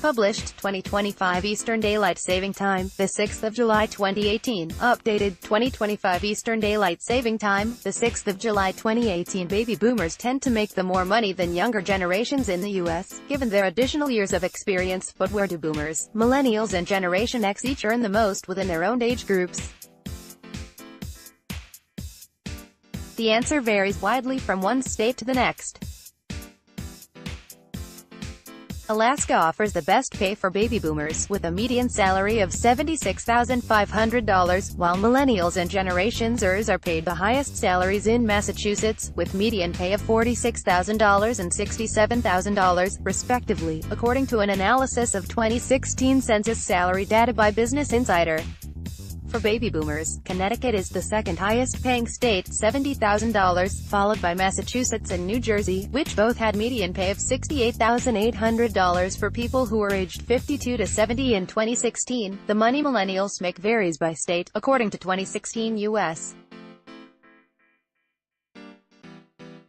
Published 2025 Eastern Daylight Saving Time, the 6th of July 2018. Updated 2025 Eastern Daylight Saving Time, the 6th of July 2018. Baby boomers tend to make the more money than younger generations in the U.S., given their additional years of experience. But where do boomers, millennials and Generation X each earn the most within their own age groups? The answer varies widely from one state to the next. Alaska offers the best pay for baby boomers, with a median salary of $76,500, while Millennials and Generation Xers are paid the highest salaries in Massachusetts, with median pay of $46,000 and $67,000, respectively, according to an analysis of 2016 census salary data by Business Insider. For baby boomers, Connecticut is the second highest paying state, $70,000, followed by Massachusetts and New Jersey, which both had median pay of $68,800 for people who were aged 52 to 70 in 2016. The money millennials make varies by state, according to 2016 U.S.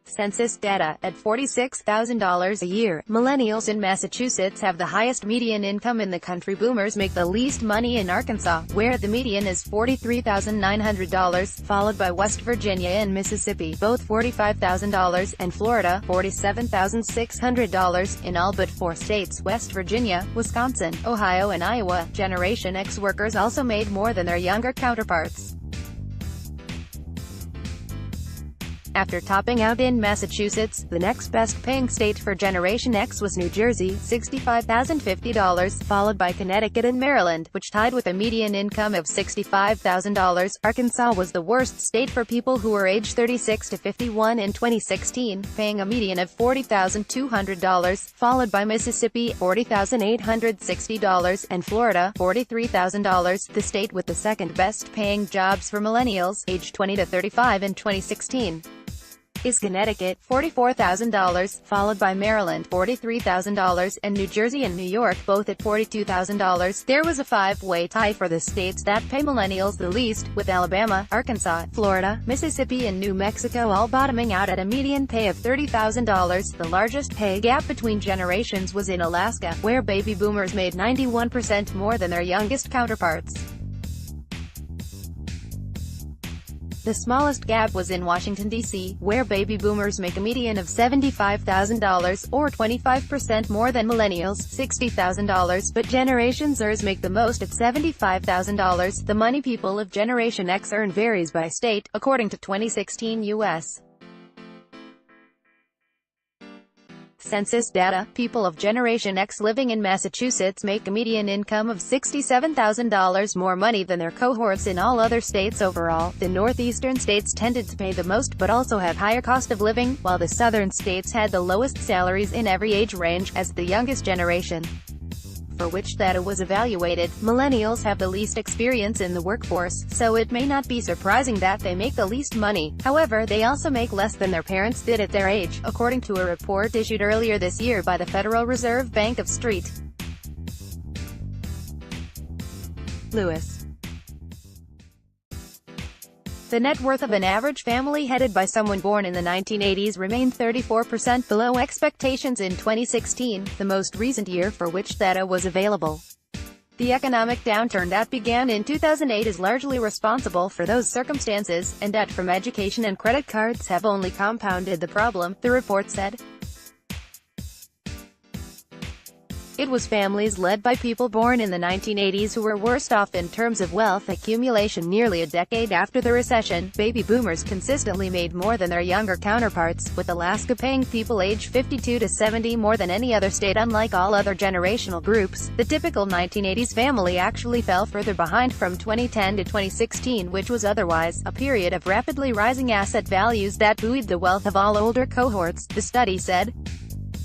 Census data. At $46,000 a year, millennials in Massachusetts have the highest median income in the country. Boomers make the least money in Arkansas, where the median is $43,900, followed by West Virginia and Mississippi, both $45,000, and Florida, $47,600. In all but 4 states, West Virginia, Wisconsin, Ohio and Iowa, Generation X workers also made more than their younger counterparts. After topping out in Massachusetts, the next best-paying state for Generation X was New Jersey, $65,050, followed by Connecticut and Maryland, which tied with a median income of $65,000. Arkansas was the worst state for people who were aged 36 to 51 in 2016, paying a median of $40,200, followed by Mississippi, $40,860, and Florida, $43,000, the state with the second best-paying jobs for millennials, aged 20 to 35 in 2016. Is Connecticut, $44,000, followed by Maryland, $43,000, and New Jersey and New York, both at $42,000. There was a 5-way tie for the states that pay millennials the least, with Alabama, Arkansas, Florida, Mississippi and New Mexico all bottoming out at a median pay of $30,000. The largest pay gap between generations was in Alaska, where baby boomers made 91% more than their youngest counterparts. The smallest gap was in Washington, D.C., where baby boomers make a median of $75,000, or 25% more than millennials, $60,000, but Generation Xers make the most at $75,000. The money people of Generation X earn varies by state, according to 2016 U.S. Census data. People of Generation X living in Massachusetts make a median income of $67,000 more money than their cohorts in all other states overall. The northeastern states tended to pay the most but also have higher cost of living, while the southern states had the lowest salaries in every age range. As the youngest generation for which data was evaluated, millennials have the least experience in the workforce, so it may not be surprising that they make the least money. However, they also make less than their parents did at their age, according to a report issued earlier this year by the Federal Reserve Bank of St. Louis. The net worth of an average family headed by someone born in the 1980s remained 34% below expectations in 2016, the most recent year for which data was available. The economic downturn that began in 2008 is largely responsible for those circumstances, and debt from education and credit cards have only compounded the problem, the report said. It was families led by people born in the 1980s who were worst off in terms of wealth accumulation. Nearly a decade after the recession, baby boomers consistently made more than their younger counterparts, with Alaska paying people aged 52 to 70 more than any other state. Unlike all other generational groups, the typical 1980s family actually fell further behind from 2010 to 2016, which was otherwise a period of rapidly rising asset values that buoyed the wealth of all older cohorts, the study said.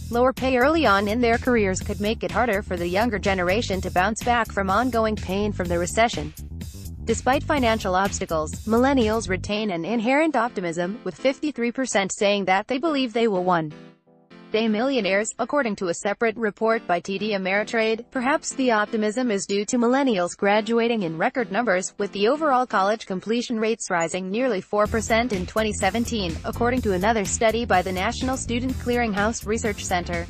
Lower pay early on in their careers could make it harder for the younger generation to bounce back from ongoing pain from the recession. Despite financial obstacles, millennials retain an inherent optimism, with 53% saying that they believe they will one day millionaires, according to a separate report by TD Ameritrade. Perhaps the optimism is due to millennials graduating in record numbers, with the overall college completion rates rising nearly 4% in 2017, according to another study by the National Student Clearinghouse Research Center.